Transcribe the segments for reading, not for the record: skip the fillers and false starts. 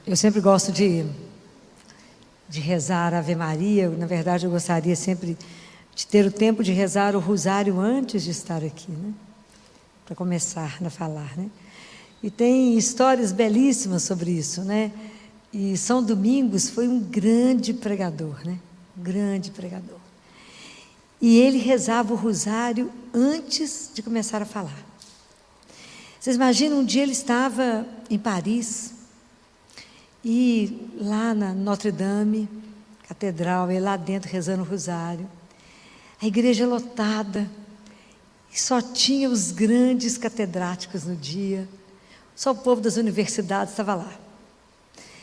Eu sempre gosto de rezar a Ave Maria. Na verdade, eu gostaria sempre de ter o tempo de rezar o rosário antes de estar aqui, né? Para começar a falar, né? E tem histórias belíssimas sobre isso, né? E São Domingos foi um grande pregador, né? Um grande pregador. E ele rezava o rosário antes de começar a falar. Vocês imaginam, um dia ele estava em Paris, e lá na Notre Dame, catedral, ele lá dentro rezando o rosário, a igreja lotada, e só tinha os grandes catedráticos no dia, só o povo das universidades estava lá.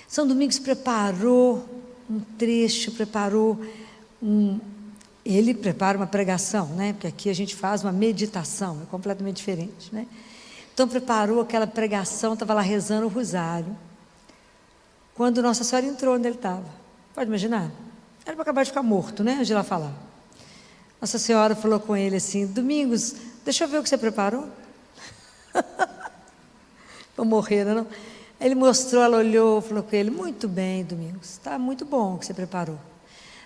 São Domingos preparou um trecho, ele prepara uma pregação, né? Porque aqui a gente faz uma meditação, é completamente diferente, né? Então preparou aquela pregação, estava lá rezando o rosário, quando Nossa Senhora entrou onde ele estava. Pode imaginar? Era para acabar de ficar morto, né? Antes de lá falar. Nossa Senhora falou com ele assim: Domingos, deixa eu ver o que você preparou. Vou morrer, não? Ele mostrou, ela olhou, falou com ele: muito bem, Domingos, está muito bom o que você preparou.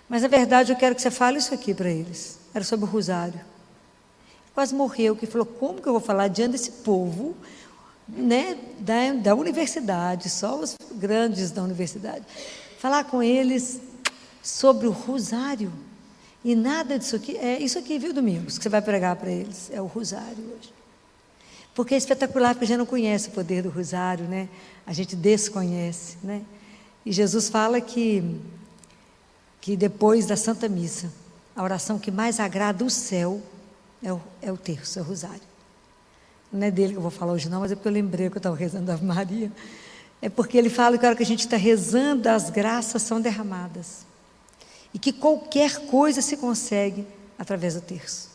Mas, na verdade, eu quero que você fale isso aqui para eles. Era sobre o rosário. Quase morreu, que falou: como que eu vou falar diante desse povo, né, da universidade, só os grandes da universidade, falar com eles sobre o rosário. E nada disso aqui, é isso aqui, viu, Domingos, que você vai pregar para eles, é o rosário hoje. Porque é espetacular, porque a gente não conhece o poder do rosário, né? A gente desconhece, né? E Jesus fala que depois da Santa Missa, a oração que mais agrada o céu é o terço, é o rosário. Não é dele que eu vou falar hoje não, mas é porque eu lembrei que eu estava rezando a Ave Maria. É porque ele fala que a hora que a gente está rezando, as graças são derramadas. E que qualquer coisa se consegue através do terço.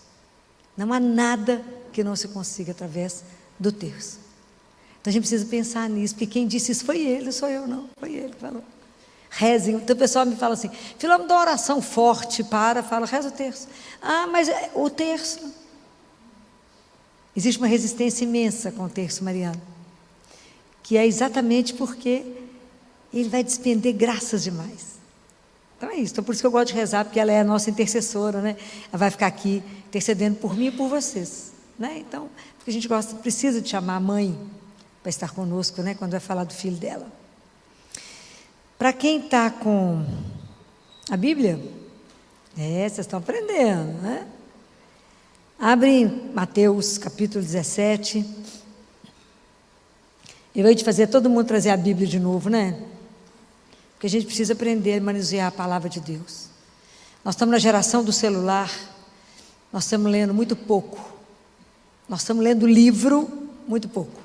Não há nada que não se consiga através do terço. Então a gente precisa pensar nisso, porque quem disse isso foi ele, não sou eu não, foi ele que falou. Rezem. Então o pessoal me fala assim: filho, me dá uma oração forte, fala, reza o terço. Ah, mas o terço... Existe uma resistência imensa com o terço mariano, que é exatamente porque ele vai despender graças demais. Então é isso. Então por isso que eu gosto de rezar, porque ela é a nossa intercessora, né? Ela vai ficar aqui intercedendo por mim e por vocês, né? Então, porque a gente precisa de chamar a mãe para estar conosco, né? Quando vai falar do filho dela. Para quem está com a Bíblia, vocês estão aprendendo, né? Abre em Mateus capítulo 17. Eu vou te fazer todo mundo trazer a Bíblia de novo, né? Porque a gente precisa aprender a manusear a palavra de Deus. Nós estamos na geração do celular, nós estamos lendo muito pouco. Nós estamos lendo livro muito pouco.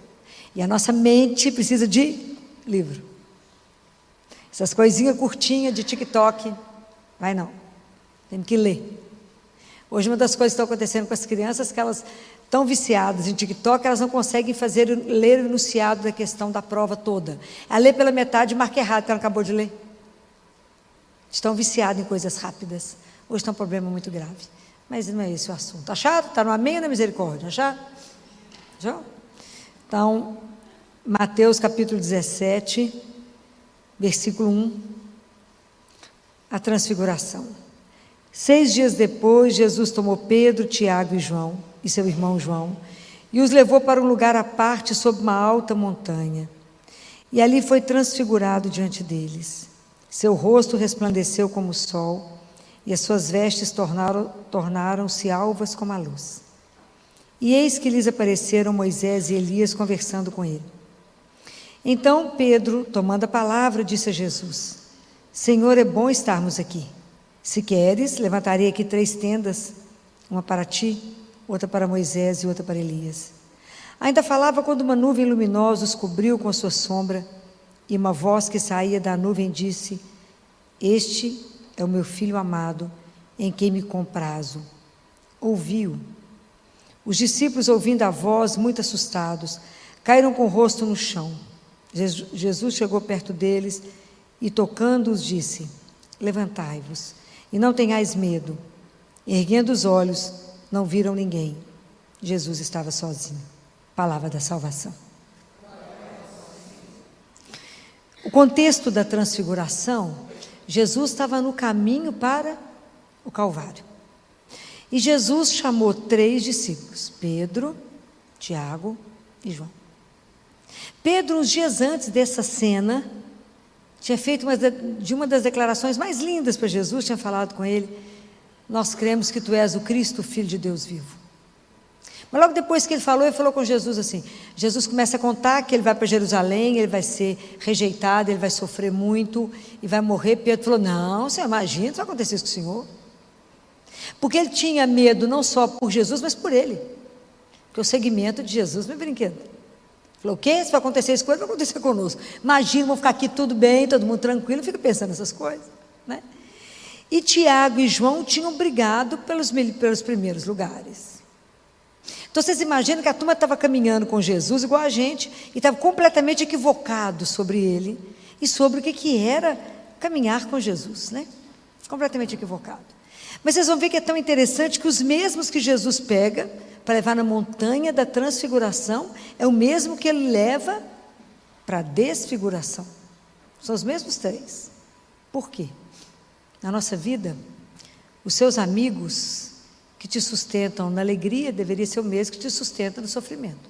E a nossa mente precisa de livro. Essas coisinhas curtinhas de TikTok, vai não. Temos que ler. Hoje uma das coisas que estão acontecendo com as crianças é que elas estão viciadas em TikTok, elas não conseguem ler o enunciado da questão da prova toda. Ela lê pela metade e marca errado, que ela acabou de ler. Estão viciadas em coisas rápidas. Hoje está um problema muito grave. Mas não é esse o assunto. Acharam? Está no amém ou na misericórdia? Acharam? Já? Então, Mateus capítulo 17, versículo 1, a transfiguração. 6 dias depois, Jesus tomou Pedro, Tiago e João, e seu irmão João, e os levou para um lugar à parte sob uma alta montanha. E ali foi transfigurado diante deles. Seu rosto resplandeceu como o sol, e as suas vestes tornaram-se alvas como a luz. E eis que lhes apareceram Moisés e Elias conversando com ele. Então Pedro, tomando a palavra, disse a Jesus: Senhor, é bom estarmos aqui. Se queres, levantarei aqui 3 tendas, uma para ti, outra para Moisés e outra para Elias. Ainda falava quando uma nuvem luminosa os cobriu com a sua sombra, e uma voz que saía da nuvem disse: Este é o meu filho amado, em quem me comprazo. Ouviu. Os discípulos, ouvindo a voz, muito assustados, caíram com o rosto no chão. Jesus chegou perto deles e, tocando-os, disse: Levantai-vos e não tenhais medo. Erguendo os olhos, não viram ninguém. Jesus estava sozinho. Palavra da salvação. O contexto da transfiguração, Jesus estava no caminho para o Calvário. E Jesus chamou 3 discípulos, Pedro, Tiago e João. Pedro, uns dias antes dessa cena, tinha feito uma das declarações mais lindas para Jesus, tinha falado com ele: nós cremos que tu és o Cristo, o Filho de Deus vivo. Mas logo depois que ele falou com Jesus assim. Jesus começa a contar que ele vai para Jerusalém, ele vai ser rejeitado, ele vai sofrer muito e vai morrer. Pedro falou: não, você imagina, isso vai acontecer isso com o Senhor. Porque ele tinha medo não só por Jesus, mas por ele. Porque o seguimento de Jesus não é brinquedo. Falou: o quê? Se vai acontecer isso com ele, vai acontecer conosco. Imagina, vamos ficar aqui tudo bem, todo mundo tranquilo, fica pensando nessas coisas, né? E Tiago e João tinham brigado pelos primeiros lugares. Então vocês imaginam que a turma estava caminhando com Jesus igual a gente e estava completamente equivocado sobre ele e sobre o que era caminhar com Jesus, né? Completamente equivocado. Mas vocês vão ver que é tão interessante que os mesmos que Jesus pega para levar na montanha da transfiguração é o mesmo que ele leva para a desfiguração. São os mesmos 3. Por quê? Na nossa vida, os seus amigos que te sustentam na alegria deveria ser o mesmo que te sustenta no sofrimento.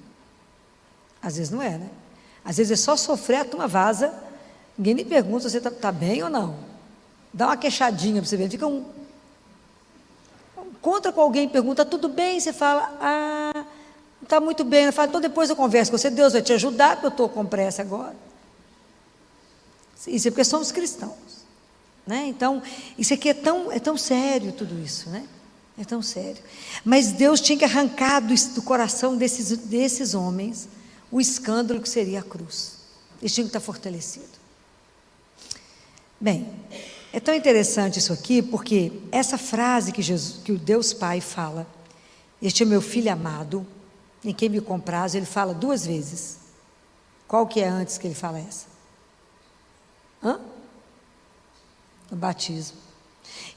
Às vezes não é, né? Às vezes é só sofrer, a turma vaza, ninguém me pergunta se você está bem ou não. Dá uma queixadinha para você ver, fica encontra com alguém e pergunta: tudo bem? Você fala: não está muito bem. Ela fala: então depois eu converso com você, Deus vai te ajudar, porque eu estou com pressa agora. Isso é porque somos cristãos, né? Então, isso aqui é tão sério tudo isso, né? É tão sério. Mas Deus tinha que arrancar do coração desses homens o escândalo que seria a cruz. Eles tinham que estar fortalecidos. Bem, é tão interessante isso aqui, porque essa frase que o Deus Pai fala: este é meu filho amado, em quem me compraz, ele fala 2 vezes. Qual que é antes que ele fala essa? No batismo.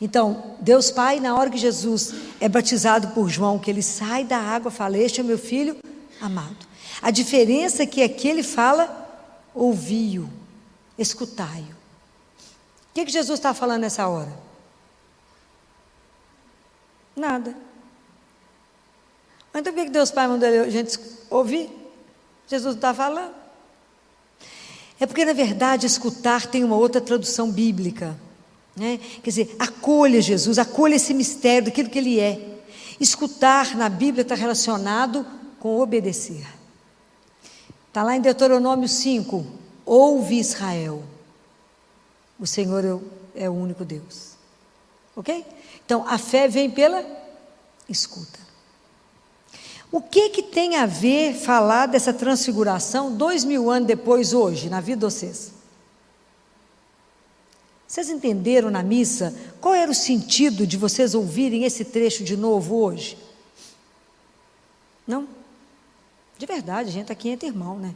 Então, Deus Pai, na hora que Jesus é batizado por João, que ele sai da água, fala: este é meu filho amado. A diferença é que aqui ele fala: ouvi-o, escutai-o. O que Jesus está falando nessa hora? Nada. Então por que Deus Pai mandou a gente ouvir? Jesus não está falando. É porque, na verdade, escutar tem uma outra tradução bíblica, né? Quer dizer, acolha Jesus, acolha esse mistério daquilo que ele é. Escutar na Bíblia está relacionado com obedecer. Está lá em Deuteronômio 5: ouve Israel, o Senhor é o único Deus. Ok? Então a fé vem pela escuta. O que tem a ver falar dessa transfiguração 2000 anos depois, hoje, na vida de vocês? Vocês entenderam na missa qual era o sentido de vocês ouvirem esse trecho de novo hoje? Não? De verdade, a gente está aqui entre irmão, né?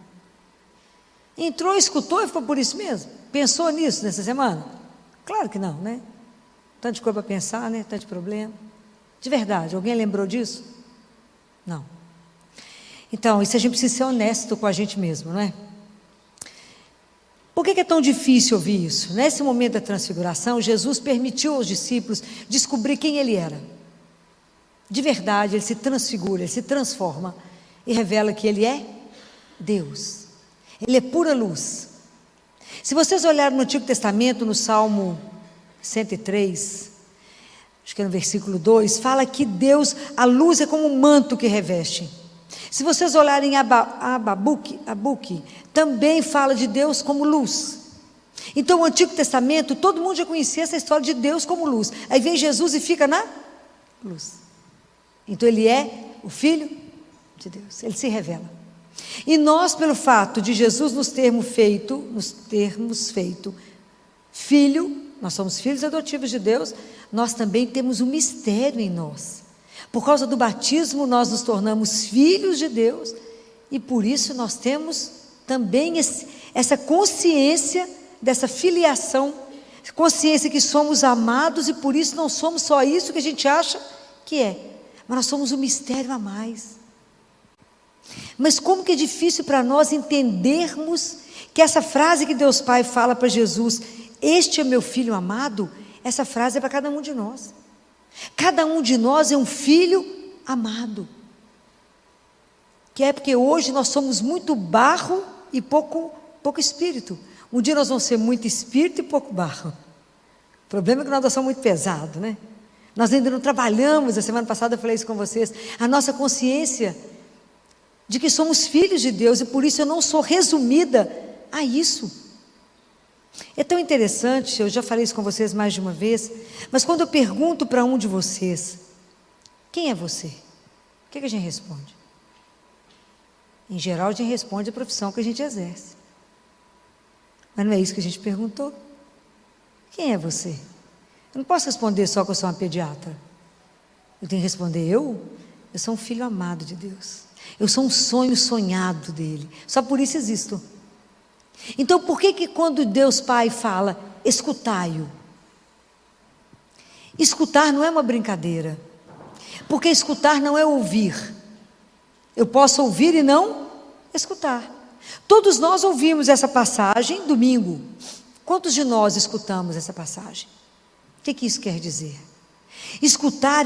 Entrou, escutou e ficou por isso mesmo? Pensou nisso nessa semana? Claro que não, né? Tanto de coisa para pensar, né? Tanto de problema. De verdade, alguém lembrou disso? Não. Então, isso a gente precisa ser honesto com a gente mesmo, não é? Por que é tão difícil ouvir isso? Nesse momento da transfiguração, Jesus permitiu aos discípulos descobrir quem ele era. De verdade, ele se transfigura, ele se transforma e revela que ele é Deus. Ele é pura luz. Se vocês olharem no Antigo Testamento, no Salmo 103, acho que é no versículo 2, fala que Deus, a luz é como um manto que reveste. Se vocês olharem Abacuque, também fala de Deus como luz. Então o Antigo Testamento, todo mundo já conhecia essa história de Deus como luz. Aí vem Jesus e fica na luz. Então ele é o Filho de Deus, ele se revela. E nós, pelo fato de Jesus nos termos feito filho, nós somos filhos adotivos de Deus, nós também temos um mistério em nós. Por causa do batismo, nós nos tornamos filhos de Deus, e por isso nós temos também essa consciência dessa filiação, consciência que somos amados, e por isso não somos só isso que a gente acha que é, mas nós somos um mistério a mais. Mas como que é difícil para nós entendermos que essa frase que Deus Pai fala para Jesus, este é meu filho amado, essa frase é para cada um de nós. Cada um de nós é um filho amado. Que é porque hoje nós somos muito barro e pouco espírito. Um dia nós vamos ser muito espírito e pouco barro. O problema é que nós somos muito pesados, né? Nós ainda não trabalhamos, a semana passada eu falei isso com vocês, a nossa consciência de que somos filhos de Deus, e por isso eu não sou resumida a isso. É tão interessante, eu já falei isso com vocês mais de uma vez, mas quando eu pergunto para um de vocês, quem é você? O que a gente responde? Em geral a gente responde a profissão que a gente exerce. Mas não é isso que a gente perguntou. Quem é você? Eu não posso responder só que eu sou uma pediatra. Eu tenho que responder, eu sou um filho amado de Deus. Eu sou um sonho sonhado dele. Só por isso existo. Então por que quando Deus Pai fala, escutai-o? Escutar não é uma brincadeira. Porque escutar não é ouvir. Eu posso ouvir e não escutar. Todos nós ouvimos essa passagem domingo. Quantos de nós escutamos essa passagem? O que isso quer dizer? Escutar,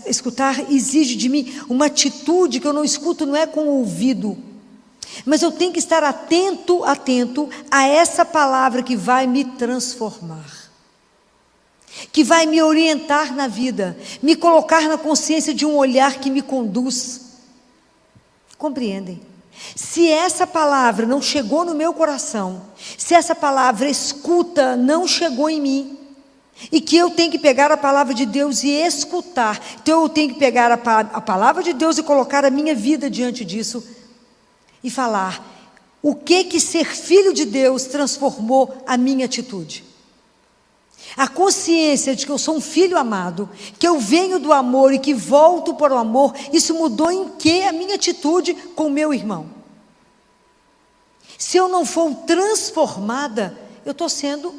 escutar exige de mim uma atitude que eu não escuto, não é com o ouvido, mas eu tenho que estar atento a essa palavra que vai me transformar, que vai me orientar na vida, me colocar na consciência de um olhar que me conduz. Compreendem? Se essa palavra não chegou no meu coração, se essa palavra escuta não chegou em mim, e que eu tenho que pegar a palavra de Deus e escutar, então eu tenho que pegar a palavra de Deus e colocar a minha vida diante disso, e falar, o que ser filho de Deus transformou a minha atitude? A consciência de que eu sou um filho amado, que eu venho do amor e que volto para o amor, isso mudou em que a minha atitude com o meu irmão? Se eu não for transformada, eu estou sendo,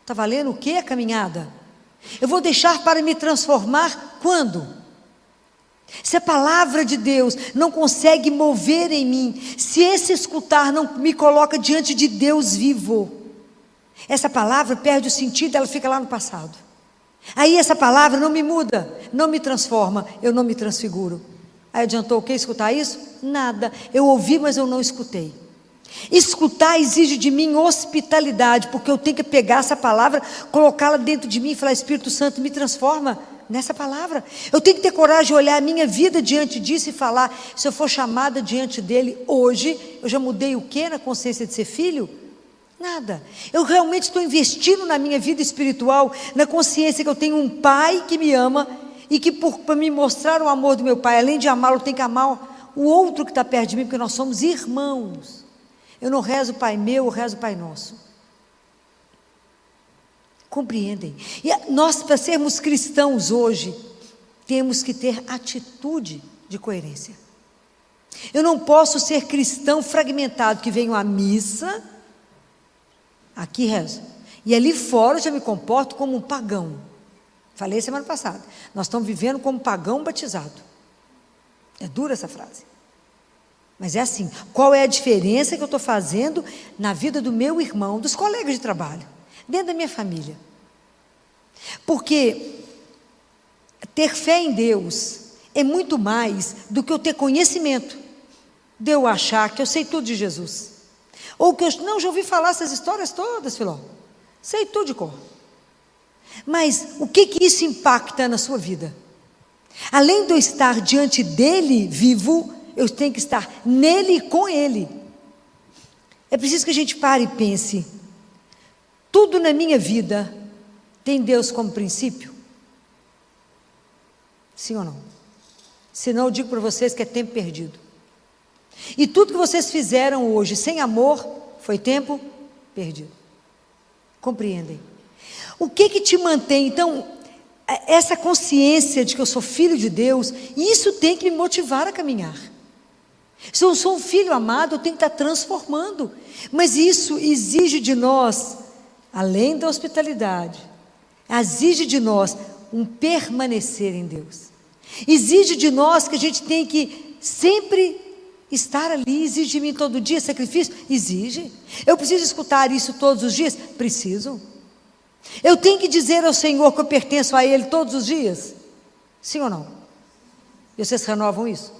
está valendo o que a caminhada? Eu vou deixar para me transformar quando? Se a palavra de Deus não consegue mover em mim, se esse escutar não me coloca diante de Deus vivo, essa palavra perde o sentido, ela fica lá no passado. Aí essa palavra não me muda, não me transforma, eu não me transfiguro. Aí adiantou o que escutar isso? Nada, eu ouvi, mas eu não escutei. Escutar exige de mim hospitalidade, porque eu tenho que pegar essa palavra, colocá-la dentro de mim e falar, Espírito Santo, me transforma nessa palavra. Eu tenho que ter coragem de olhar a minha vida diante disso e falar, se eu for chamada diante dele hoje, eu já mudei o que na consciência de ser filho? Nada. Eu realmente estou investindo na minha vida espiritual, na consciência que eu tenho um pai que me ama e que para me mostrar o amor do meu pai, além de amá-lo, eu tenho que amar o outro que está perto de mim, porque nós somos irmãos. Eu não rezo Pai meu, eu rezo Pai nosso. Compreendem? E nós, para sermos cristãos hoje, temos que ter atitude de coerência. Eu não posso ser cristão fragmentado, que venho à missa, aqui rezo, e ali fora eu já me comporto como um pagão. Falei semana passada, nós estamos vivendo como pagão batizado. É dura essa frase. Mas é assim, qual é a diferença que eu estou fazendo na vida do meu irmão, dos colegas de trabalho, dentro da minha família? Porque ter fé em Deus é muito mais do que eu ter conhecimento, de eu achar que eu sei tudo de Jesus, ou que eu não, já ouvi falar essas histórias todas, Filó, sei tudo de cor. Mas o que isso impacta na sua vida? Além de eu estar diante dele vivo, eu tenho que estar nele e com ele. É preciso que a gente pare e pense, tudo na minha vida tem Deus como princípio? Sim ou não? Senão eu digo para vocês que é tempo perdido. E tudo que vocês fizeram hoje sem amor, foi tempo perdido. Compreendem? O que te mantém, então, essa consciência de que eu sou filho de Deus, isso tem que me motivar a caminhar. Se eu sou um filho amado, eu tenho que estar transformando. Mas isso exige de nós, além da hospitalidade, exige de nós um permanecer em Deus. Exige de nós que a gente tem que sempre Estar ali exige de mim todo dia sacrifício? Exige. Eu preciso escutar isso todos os dias? Preciso. Eu tenho que dizer ao Senhor que eu pertenço a Ele todos os dias? Sim ou não? E vocês renovam isso?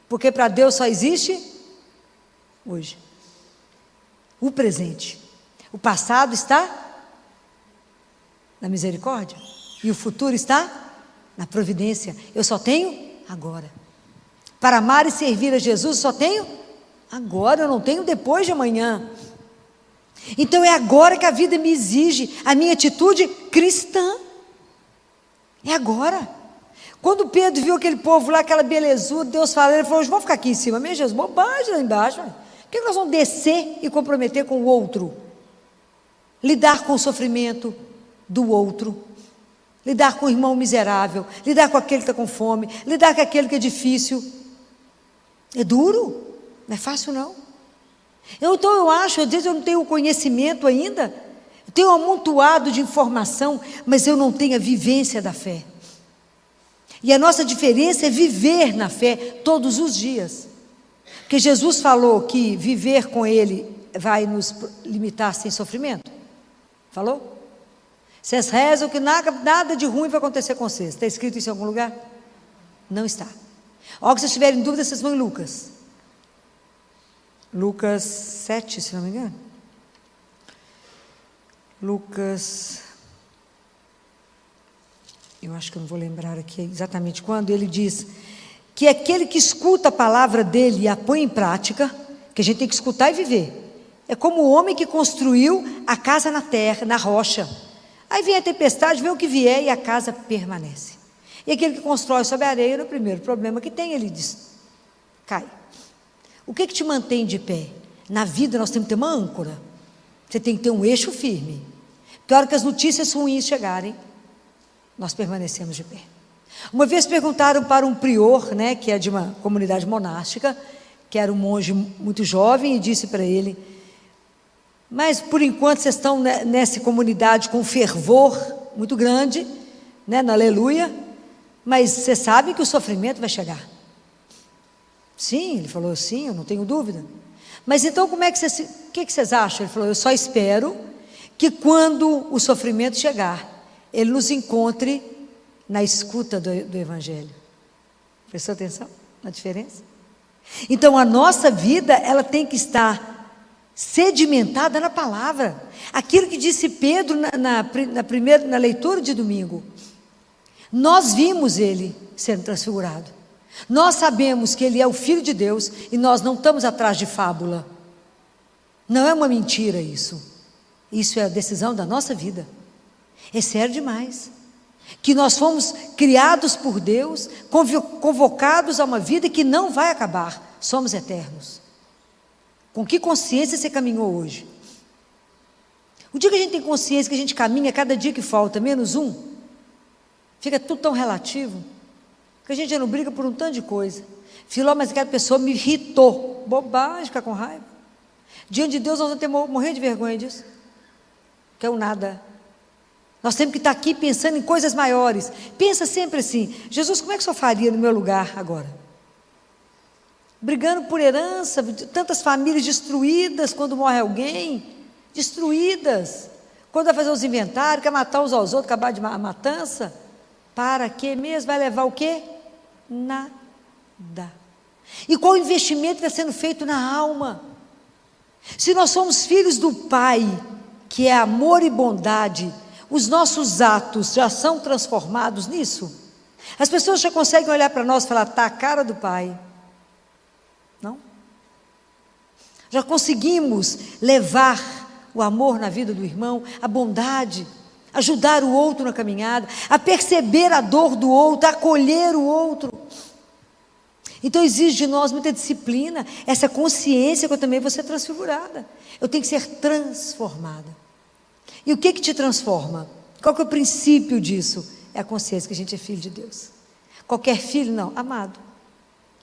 Porque para Deus só existe hoje. O presente. O passado está na misericórdia. E o futuro está na providência. Eu só tenho agora. Para amar e servir a Jesus, só tenho agora. Eu não tenho depois de amanhã. Então é agora que a vida me exige a minha atitude cristã. É agora. Quando Pedro viu aquele povo lá, aquela belezuda, Deus falou, ele falou, vamos ficar aqui em cima mesmo, Jesus, bobagem lá embaixo. Por que nós vamos descer e comprometer com o outro? Lidar com o sofrimento do outro, lidar com o irmão miserável, lidar com aquele que está com fome, lidar com aquele que é difícil. É duro, não é fácil não. Então eu acho, às vezes eu não tenho conhecimento ainda, eu tenho um amontoado de informação, mas eu não tenho a vivência da fé. E a nossa diferença é viver na fé todos os dias. Porque Jesus falou que viver com Ele vai nos limitar sem sofrimento. Falou? Vocês rezam que nada de ruim vai acontecer com vocês. Está escrito isso em algum lugar? Não está. Ó, que vocês tiverem dúvida, vocês vão em Lucas. Lucas 7, se não me engano. Lucas, eu acho que eu não vou lembrar aqui exatamente quando, ele diz que aquele que escuta a palavra dele e a põe em prática, que a gente tem que escutar e viver, é como o homem que construiu a casa na terra, na rocha. Aí vem a tempestade, vem o que vier e a casa permanece. E aquele que constrói sobre a areia, no primeiro problema que tem, ele diz, cai. O que te mantém de pé? Na vida nós temos que ter uma âncora. Você tem que ter um eixo firme. Porque a hora que as notícias ruins chegarem, nós permanecemos de pé. Uma vez perguntaram para um prior, né, que é de uma comunidade monástica, que era um monge muito jovem, e disse para ele, mas por enquanto vocês estão nessa comunidade com fervor muito grande, né, no aleluia, mas você sabe que o sofrimento vai chegar. Sim, ele falou, sim, eu não tenho dúvida. Mas então como é que vocês, o que vocês acham? Ele falou, eu só espero que quando o sofrimento chegar, ele nos encontre na escuta do Evangelho. Prestou atenção na diferença? Então a nossa vida, ela tem que estar sedimentada na palavra. Aquilo que disse Pedro na leitura de domingo. Nós vimos ele sendo transfigurado. Nós sabemos que ele é o Filho de Deus e nós não estamos atrás de fábula. Não é uma mentira isso. Isso é a decisão da nossa vida. É sério demais. Que nós fomos criados por Deus, convocados a uma vida que não vai acabar. Somos eternos. Com que consciência você caminhou hoje? O dia que a gente tem consciência que a gente caminha, cada dia que falta, menos um, fica tudo tão relativo, que a gente já não briga por um tanto de coisa. Filó, mas aquela pessoa me irritou. Bobagem, ficar com raiva. Diante de Deus nós vamos ter morrer de vergonha disso. Que é o nada. Nós temos que estar aqui pensando em coisas maiores. Pensa sempre assim, Jesus, como é que o senhor faria no meu lugar agora? Brigando por herança, tantas famílias destruídas quando morre alguém, destruídas. Quando vai fazer os inventários, quer matar uns aos outros, acabar de matança. Para quê mesmo? Vai levar o quê? Nada. E qual o investimento que está sendo feito na alma? Se nós somos filhos do Pai, que é amor e bondade, os nossos atos já são transformados nisso? As pessoas já conseguem olhar para nós e falar, está a cara do Pai. Não? Já conseguimos levar o amor na vida do irmão, a bondade, ajudar o outro na caminhada, a perceber a dor do outro, a acolher o outro. Então exige de nós muita disciplina, essa consciência que eu também vou ser transfigurada. Eu tenho que ser transformada. E o que te transforma? Qual que é o princípio disso? É a consciência que a gente é filho de Deus. Qualquer filho, não, amado.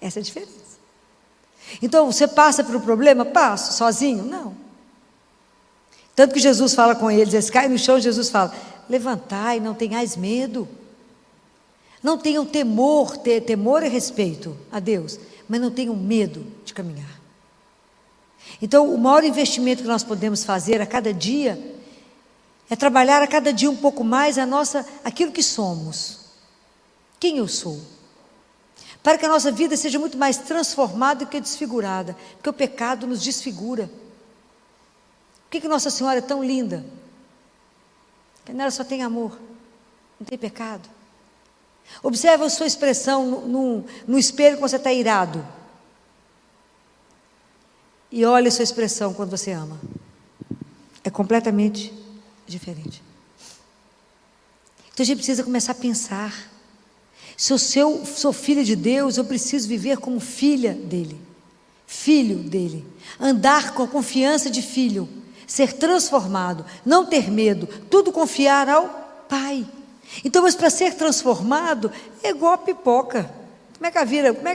Essa é a diferença. Então você passa por um problema? Passo, sozinho? Não. Tanto que Jesus fala com eles, eles caem no chão, Jesus fala, levantai, não tenhais medo. Não tenham temor, temor e respeito a Deus, mas não tenham medo de caminhar. Então, o maior investimento que nós podemos fazer a cada dia é trabalhar a cada dia um pouco mais aquilo que somos. Quem eu sou? Para que a nossa vida seja muito mais transformada do que desfigurada, porque o pecado nos desfigura. Por que Nossa Senhora é tão linda? Porque nela só tem amor, não tem pecado. Observa a sua expressão no espelho quando você está irado. E olha a sua expressão quando você ama. É completamente diferente. Então a gente precisa começar a pensar. Se eu sou filha de Deus, eu preciso viver como filha dele. Filho dele. Andar com a confiança de filho. Ser transformado. Não ter medo. Tudo confiar ao Pai. Então, mas para ser transformado, é igual a pipoca. Como é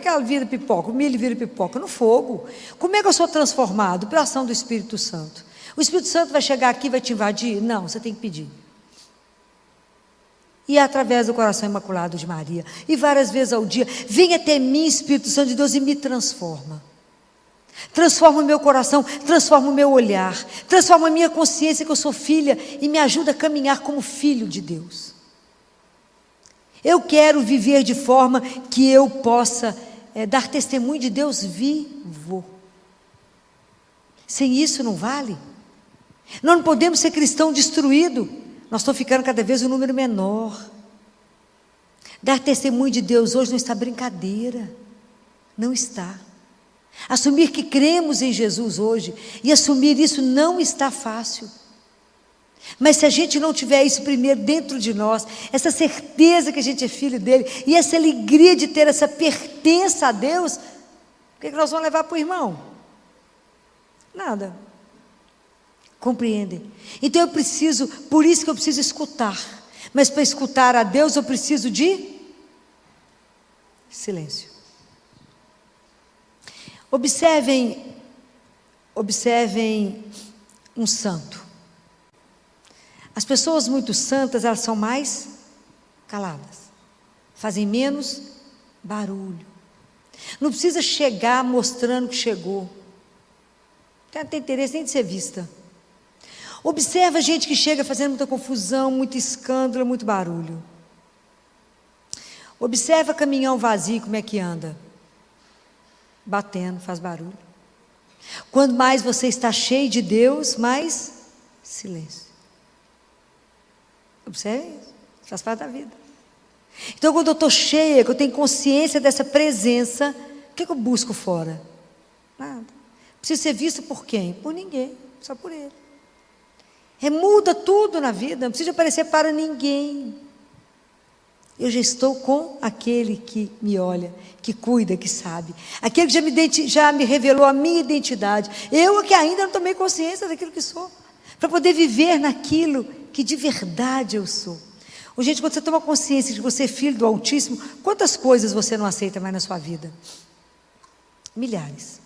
que ela vira pipoca? O milho vira pipoca? No fogo. Como é que eu sou transformado? Pela ação do Espírito Santo. O Espírito Santo vai chegar aqui e vai te invadir? Não, você tem que pedir. E é através do coração imaculado de Maria. E várias vezes ao dia. Vem até mim, Espírito Santo de Deus, e me transforma. Transforma o meu coração, transforma o meu olhar, transforma a minha consciência que eu sou filha e me ajuda a caminhar como filho de Deus. Eu quero viver de forma que eu possa dar testemunho de Deus vivo. Sem isso não vale. Nós não podemos ser cristão destruído. Nós estamos ficando cada vez um número menor. Dar testemunho de Deus hoje não está brincadeira. Não está. Assumir que cremos em Jesus hoje e assumir isso não está fácil. Mas se a gente não tiver isso primeiro dentro de nós, essa certeza que a gente é filho dele e essa alegria de ter essa pertença a Deus, o que nós vamos levar para o irmão? Nada. Compreendem? Então por isso que eu preciso escutar. Mas para escutar a Deus eu preciso de silêncio. Observem um santo. As pessoas muito santas, elas são mais caladas. Fazem menos barulho. Não precisa chegar mostrando que chegou. Não tem interesse nem de ser vista. Observa a gente que chega fazendo muita confusão, muito escândalo, muito barulho. Observa caminhão vazio, como é que anda. Batendo, faz barulho. Quanto mais você está cheio de Deus, mais silêncio. Observe isso, faz parte da vida. Então, quando eu estou cheia, que eu tenho consciência dessa presença, o que eu busco fora? Nada. Preciso ser vista por quem? Por ninguém, só por Ele. Muda tudo na vida, não precisa aparecer para ninguém. Eu já estou com aquele que me olha, que cuida, que sabe. Aquele que já me revelou a minha identidade. Eu que ainda não tomei consciência daquilo que sou. Para poder viver naquilo que de verdade eu sou. Gente, quando você toma consciência de que você é filho do Altíssimo, quantas coisas você não aceita mais na sua vida? Milhares.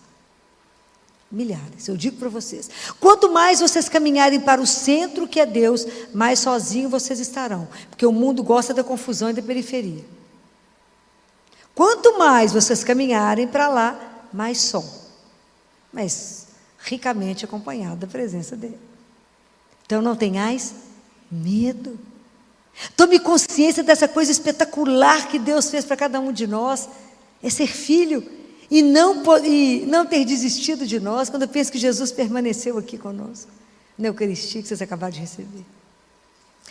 Milhares, eu digo para vocês. Quanto mais vocês caminharem para o centro que é Deus, mais sozinhos vocês estarão. Porque o mundo gosta da confusão e da periferia. Quanto mais vocês caminharem para lá, mais som. Mas ricamente acompanhado da presença dele. Então não tenhais medo. Tome consciência dessa coisa espetacular que Deus fez para cada um de nós. É ser filho. E não ter desistido de nós, quando eu penso que Jesus permaneceu aqui conosco, na Eucaristia que vocês acabaram de receber,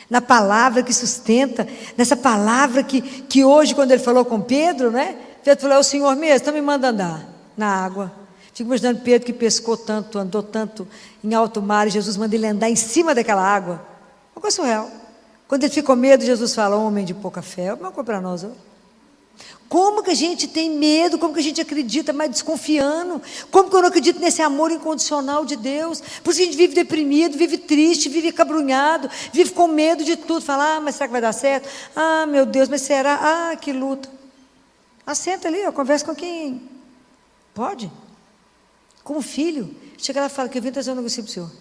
na palavra que sustenta, nessa palavra que hoje, quando ele falou com Pedro, né? Pedro falou: é o Senhor mesmo, então me manda andar na água. Fico imaginando Pedro que pescou tanto, andou tanto em alto mar, e Jesus manda ele andar em cima daquela água. Uma coisa surreal. Quando ele ficou com medo, Jesus fala: homem de pouca fé, uma coisa para nós hoje. Como que a gente tem medo, como que a gente acredita, mas desconfiando, como que eu não acredito nesse amor incondicional de Deus? Por isso a gente vive deprimido, vive triste, vive cabrunhado, vive com medo de tudo, fala: mas será que vai dar certo? Meu Deus, mas será? Que luta. Senta ali, conversa com quem pode, como filho, chega lá e fala: que eu vim trazer um negócio para o senhor,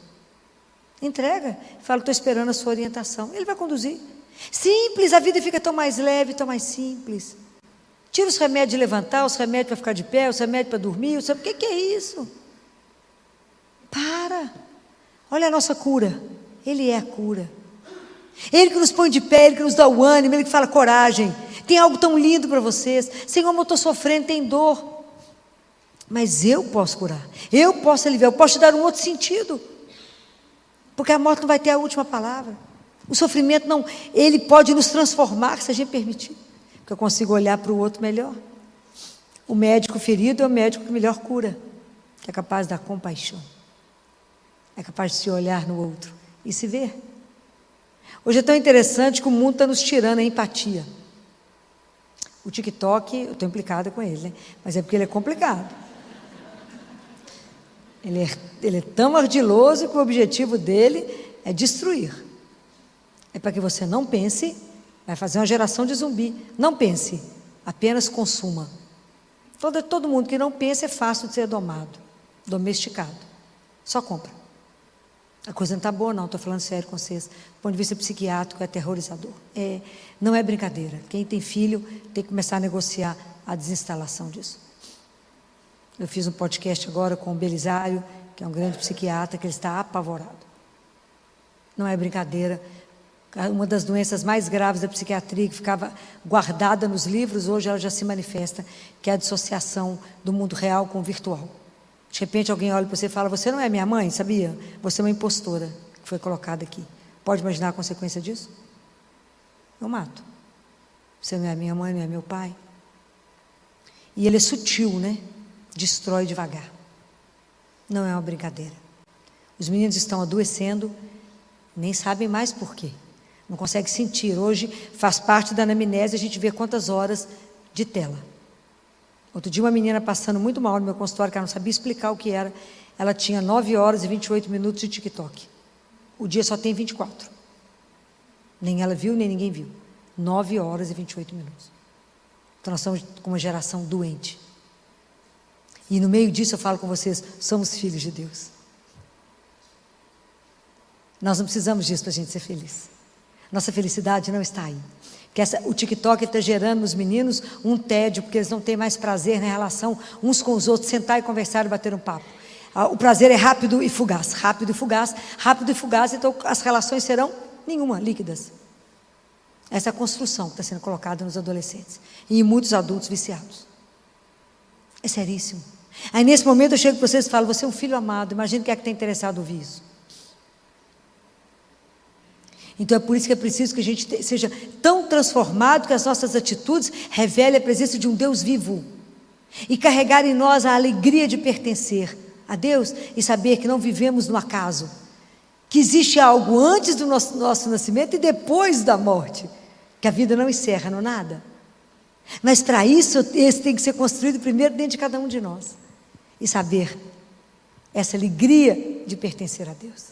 entrega, fala: estou esperando a sua orientação, ele vai conduzir. Simples, a vida fica tão mais leve, tão mais simples. Tira os remédios de levantar, os remédios para ficar de pé, os remédios para dormir, o que é isso? Para. Olha a nossa cura. Ele é a cura. Ele que nos põe de pé, Ele que nos dá o ânimo, Ele que fala coragem. Tem algo tão lindo para vocês. Senhor, eu estou sofrendo, tem dor. Mas eu posso curar. Eu posso aliviar, eu posso te dar um outro sentido. Porque a morte não vai ter a última palavra. O sofrimento não, ele pode nos transformar se a gente permitir. Porque eu consigo olhar para o outro melhor. O médico ferido é o médico que melhor cura. Que é capaz de dar compaixão. É capaz de se olhar no outro e se ver. Hoje é tão interessante que o mundo está nos tirando a empatia. O TikTok, eu estou implicada com ele, né? Mas é porque ele é complicado. Ele é tão ardiloso que o objetivo dele é destruir. É para que você não pense, vai fazer uma geração de zumbi. Não pense, apenas consuma. Todo mundo que não pensa é fácil de ser domado, domesticado. Só compra. A coisa não está boa não, estou falando sério com vocês. Do ponto de vista psiquiátrico é aterrorizador. Não é brincadeira. Quem tem filho tem que começar a negociar a desinstalação disso. Eu fiz um podcast agora com o Belisário, que é um grande psiquiatra, que ele está apavorado. Não é brincadeira. Uma das doenças mais graves da psiquiatria, que ficava guardada nos livros, hoje ela já se manifesta, que é a dissociação do mundo real com o virtual. De repente alguém olha para você e fala, você não é minha mãe, sabia? Você é uma impostora que foi colocada aqui. Pode imaginar a consequência disso? Eu mato. Você não é minha mãe, não é meu pai. E ele é sutil, né? Destrói devagar. Não é uma brincadeira. Os meninos estão adoecendo, nem sabem mais por quê. Não conseguem sentir. Hoje faz parte da anamnese, a gente vê quantas horas de tela. Outro dia uma menina passando muito mal no meu consultório, que ela não sabia explicar o que era. Ela tinha 9 horas e 28 minutos de TikTok. O dia só tem 24. Nem ela viu, nem ninguém viu. 9 horas e 28 minutos. Então nós estamos com uma geração doente. E no meio disso eu falo com vocês, somos filhos de Deus. Nós não precisamos disso para a gente ser feliz. Nossa felicidade não está aí. Porque o TikTok está gerando nos meninos um tédio, porque eles não têm mais prazer na relação uns com os outros, sentar e conversar e bater um papo. O prazer é rápido e fugaz, rápido e fugaz, rápido e fugaz, então as relações serão nenhuma, líquidas. Essa é a construção que está sendo colocada nos adolescentes e em muitos adultos viciados. É seríssimo. Aí nesse momento eu chego para vocês e falo, você é um filho amado, imagina quem é que está interessado em ouvir isso. Então é por isso que é preciso que a gente seja tão transformado que as nossas atitudes revelem a presença de um Deus vivo e carregar em nós a alegria de pertencer a Deus e saber que não vivemos no acaso, que existe algo antes do nosso nascimento e depois da morte, que a vida não encerra no nada. Mas para isso, esse tem que ser construído primeiro dentro de cada um de nós e saber essa alegria de pertencer a Deus.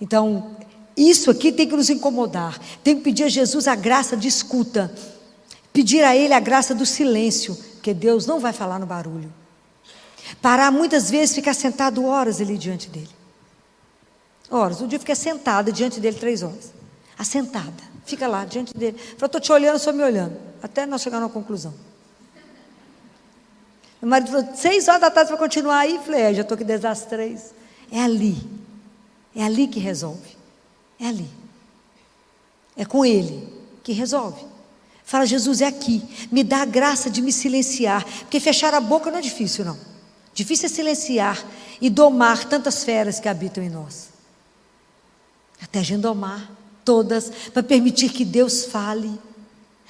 Então, isso aqui tem que nos incomodar, tem que pedir a Jesus a graça de escuta, pedir a Ele a graça do silêncio, porque Deus não vai falar no barulho. Parar muitas vezes, ficar sentado horas ali diante dEle. Horas, um dia eu fiquei sentada diante dEle 3 horas, assentada, fica lá diante dEle, falou, estou te olhando, só me olhando, até nós chegarmos a uma conclusão. Meu marido falou, 6 horas da tarde para continuar aí, falei, já estou aqui desde as 3, é ali que resolve. É ali. É com Ele que resolve. Fala, Jesus, é aqui. Me dá a graça de me silenciar. Porque fechar a boca não é difícil, não. Difícil é silenciar e domar tantas feras que habitam em nós. Até a gente domar todas, para permitir que Deus fale.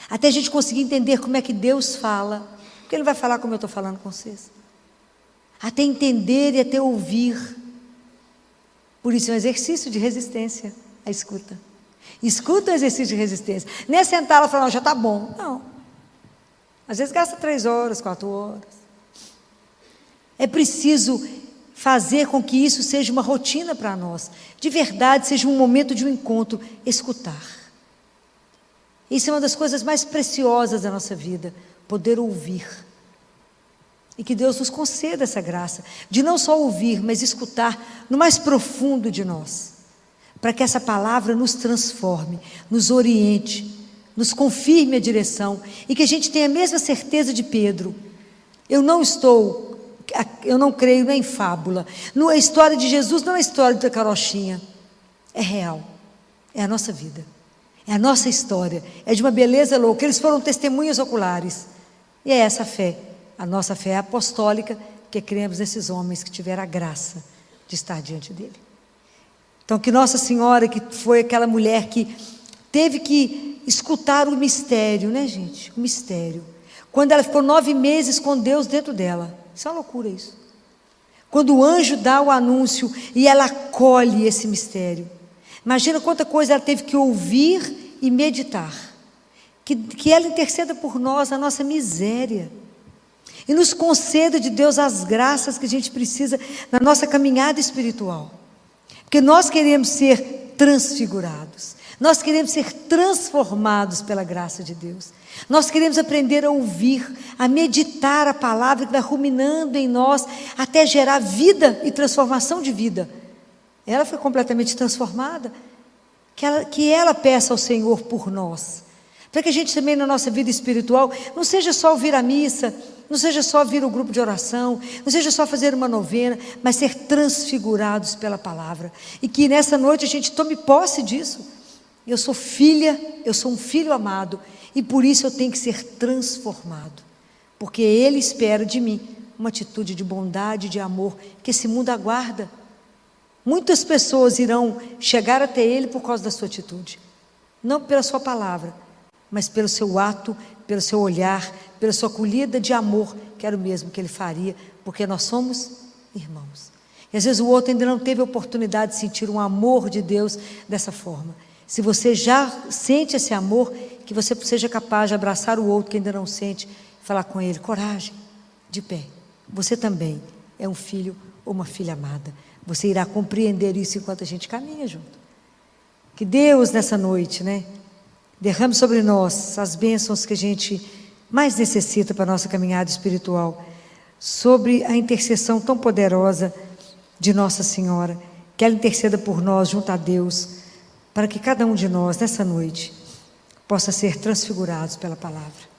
Até a gente conseguir entender como é que Deus fala. Porque Ele vai falar como eu estou falando com vocês. Até entender e até ouvir. Por isso é um exercício de resistência. A escuta. Escuta o exercício de resistência. Nem é sentar lá e falar, já está bom. Não. Às vezes gasta 3 horas, 4 horas. É preciso fazer com que isso seja uma rotina para nós. De verdade, seja um momento de um encontro. Escutar. Isso é uma das coisas mais preciosas da nossa vida. Poder ouvir. E que Deus nos conceda essa graça. De não só ouvir, mas escutar no mais profundo de nós. para que essa palavra nos transforme, nos oriente, nos confirme a direção, e que a gente tenha a mesma certeza de Pedro. Eu não creio nem em fábula. A história de Jesus não é a história da carochinha, é real, é a nossa vida, é a nossa história, é de uma beleza louca. Eles foram testemunhas oculares, e é essa fé, a nossa fé apostólica, que cremos nesses homens que tiveram a graça de estar diante dele. Então, que Nossa Senhora, que foi aquela mulher que teve que escutar o mistério, né, gente? O mistério. Quando ela ficou 9 meses com Deus dentro dela. Isso é uma loucura, isso. Quando o anjo dá o anúncio e ela acolhe esse mistério. Imagina quanta coisa ela teve que ouvir e meditar. Que ela interceda por nós na nossa miséria. E nos conceda de Deus as graças que a gente precisa na nossa caminhada espiritual. Porque nós queremos ser transfigurados. Nós queremos ser transformados pela graça de Deus. Nós queremos aprender a ouvir, a meditar a palavra que vai ruminando em nós até gerar vida e transformação de vida. Ela foi completamente transformada. Que ela peça ao Senhor por nós. Para que a gente também na nossa vida espiritual não seja só ouvir a missa, não seja só vir o grupo de oração, não seja só fazer uma novena, mas ser transfigurados pela palavra. E que nessa noite a gente tome posse disso. Eu sou filha, eu sou um filho amado, e por isso eu tenho que ser transformado. Porque Ele espera de mim uma atitude de bondade, de amor, que esse mundo aguarda. Muitas pessoas irão chegar até Ele por causa da sua atitude. Não pela sua palavra, mas pelo seu ato, pelo seu olhar, pela sua acolhida de amor, que era o mesmo que Ele faria, porque nós somos irmãos. E às vezes o outro ainda não teve a oportunidade de sentir um amor de Deus dessa forma. Se você já sente esse amor, que você seja capaz de abraçar o outro que ainda não sente, falar com ele, coragem, de pé. Você também é um filho ou uma filha amada. Você irá compreender isso enquanto a gente caminha junto. Que Deus nessa noite, derrame sobre nós as bênçãos que a gente mais necessita para a nossa caminhada espiritual, sobre a intercessão tão poderosa de Nossa Senhora, que ela interceda por nós junto a Deus, para que cada um de nós, nessa noite, possa ser transfigurados pela palavra.